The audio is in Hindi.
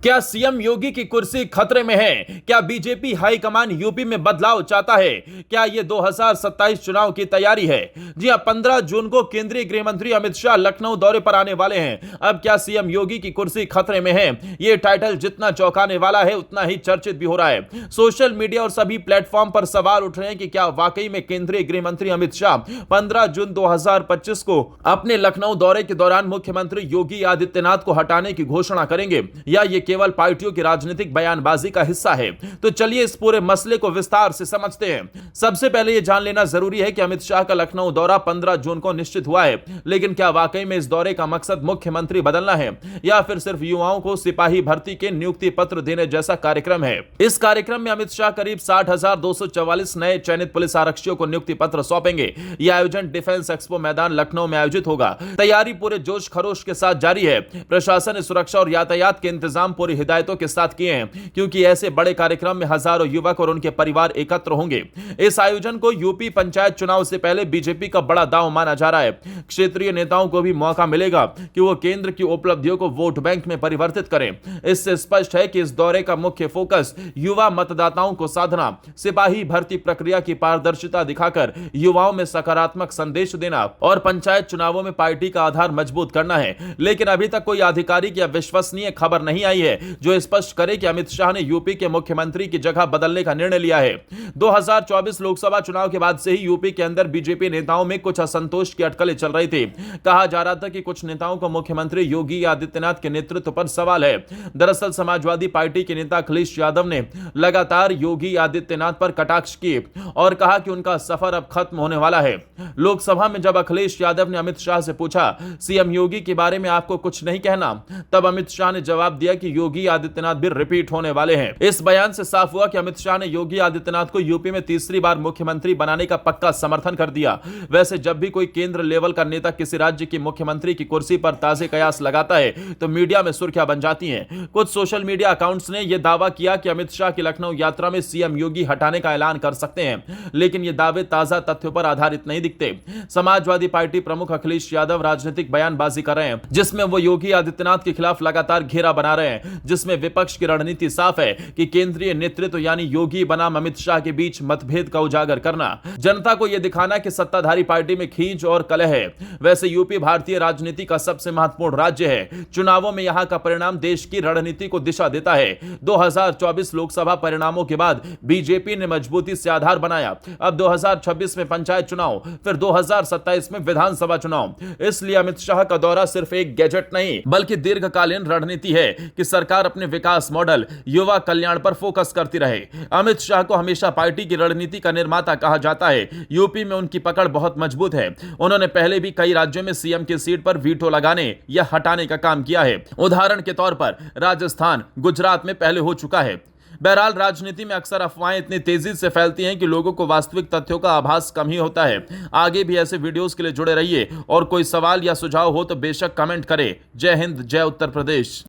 क्या सीएम योगी की कुर्सी खतरे में है? क्या बीजेपी हाईकमान यूपी में बदलाव चाहता है? क्या यह 2027 चुनाव की तैयारी है? जी हां, 15 जून को केंद्रीय गृह मंत्री अमित शाह लखनऊ दौरे पर आने वाले हैं। अब क्या सीएम योगी की कुर्सी खतरे में है? यह टाइटल जितना चौंकाने वाला है उतना ही चर्चित भी हो रहा है। सोशल मीडिया और सभी प्लेटफॉर्म पर सवाल उठ रहे हैं कि क्या वाकई में केंद्रीय गृह मंत्री अमित शाह 15 जून 2025 को अपने लखनऊ दौरे के दौरान मुख्यमंत्री योगी आदित्यनाथ को हटाने की घोषणा करेंगे, या ये केवल पार्टियों की राजनीतिक बयानबाजी का हिस्सा है? तो चलिए इस पूरे मसले को विस्तार से समझते हैं। सबसे पहले यह जान लेना जरूरी है कि अमित शाह का लखनऊ दौरा 15 जून को निश्चित हुआ है, लेकिन क्या वाकई में इस दौरे का मकसद मुख्यमंत्री बदलना है या फिर सिर्फ युवाओं को सिपाही भर्ती के नियुक्ति पत्र देने जैसा कार्यक्रम है? इस कार्यक्रम में अमित शाह करीब 60,244 नए चयनित पुलिस आरक्षियों को नियुक्ति पत्र सौंपेंगे। यह आयोजन डिफेंस एक्सपो मैदान लखनऊ में आयोजित होगा। तैयारी पूरे जोश खरोश के साथ जारी है। प्रशासन ने सुरक्षा और यातायात के इंतजाम पूरी हिदायतों के साथ किए हैं, क्योंकि ऐसे बड़े कार्यक्रम में हजारों युवक और उनके परिवार एकत्र होंगे। इस आयोजन को यूपी पंचायत चुनाव से पहले बीजेपी का बड़ा दांव माना जा रहा है। क्षेत्रीय नेताओं को भी मौका मिलेगा कि वो केंद्र की उपलब्धियों को वोट बैंक में परिवर्तित करें। इससे स्पष्ट है कि इस दौरे का मुख्य फोकस युवा मतदाताओं को साधना, सिपाही भर्ती प्रक्रिया की पारदर्शिता दिखाकर युवाओं में सकारात्मक संदेश देना और पंचायत चुनावों में पार्टी का आधार मजबूत करना है। लेकिन अभी तक कोई आधिकारिक या विश्वसनीय खबर नहीं आई है जो स्पष्ट करे कि अमित शाह ने यूपी के मुख्यमंत्री की जगह बदलने का निर्णय लिया है। 2024 लोकसभा चुनाव के बाद से ही यूपी के अंदर बीजेपी नेताओं में कुछ असंतोष की अटकलें चल रही थी। कहा जा रहा था कि कुछ नेताओं को मुख्यमंत्री योगी आदित्यनाथ के नेतृत्व पर सवाल है। दरअसल समाजवादी पार्टी के नेता अखिलेश यादव ने लगातार योगी आदित्यनाथ पर कटाक्ष किए और कहा कि उनका सफर अब खत्म होने वाला है। लोकसभा में जब अखिलेश यादव ने अमित शाह से पूछा, सीएम योगी के बारे में आपको कुछ नहीं कहना, तब अमित शाह ने जवाब दिया कि योगी आदित्यनाथ भी रिपीट होने वाले हैं। इस बयान से साफ हुआ कि अमित शाह ने योगी आदित्यनाथ को यूपी में तीसरी बार मुख्यमंत्री बनाने का पक्का समर्थन कर दिया। वैसे जब भी कोई केंद्र लेवल का नेता किसी राज्य की मुख्यमंत्री की कुर्सी पर ताजे कयास लगाता है तो मीडिया में सुर्खियां बन जाती हैं। कुछ सोशल मीडिया अकाउंट्स ने यह दावा किया कि अमित शाह की लखनऊ यात्रा में सीएम योगी हटाने का ऐलान कर सकते हैं, लेकिन ये दावे ताजा तथ्यों पर आधारित नहीं दिखते। समाजवादी पार्टी प्रमुख अखिलेश यादव राजनीतिक बयानबाजी कर रहे हैं, जिसमें वो योगी आदित्यनाथ के खिलाफ लगातार घेरा बना रहे हैं, जिसमें विपक्ष की रणनीति साफ है कि केंद्रीय नेतृत्व यानी योगी बनाम अमित शाह के बीच मतभेद का उजागर करना, जनता को यह दिखाना कि सत्ताधारी पार्टी में खींच और कलह है। वैसे यूपी भारतीय राजनीति का सबसे महत्वपूर्ण राज्य है। चुनावों में यहां का परिणाम देश की रणनीति को दिशा देता है। 2024 लोकसभा परिणामों के बाद बीजेपी ने मजबूती से आधार बनाया। अब 2026 में पंचायत चुनाव, फिर 2027 में विधानसभा चुनाव। इसलिए अमित शाह का दौरा सिर्फ एक गैजेट नहीं बल्कि दीर्घकालीन रणनीति है कि सरकार अपने विकास मॉडल युवा कल्याण पर फोकस करती रहे। अमित शाह को हमेशा पार्टी की रणनीति का निर्माता कहा जाता है। यूपी में उनकी पकड़ बहुत मजबूत है। उन्होंने पहले भी कई राज्यों में सीएम की सीट पर वीटो लगाने या हटाने का काम किया है। उदाहरण के तौर पर राजस्थान, गुजरात में पहले हो चुका है। बहरहाल राजनीति में अक्सर अफवाहें इतनी तेजी से फैलती हैं कि लोगों को वास्तविक तथ्यों का आभास कम ही होता है। आगे भी ऐसे वीडियोस के लिए जुड़े रहिए और कोई सवाल या सुझाव हो तो बेशक कमेंट करें। जय हिंद, जय उत्तर प्रदेश।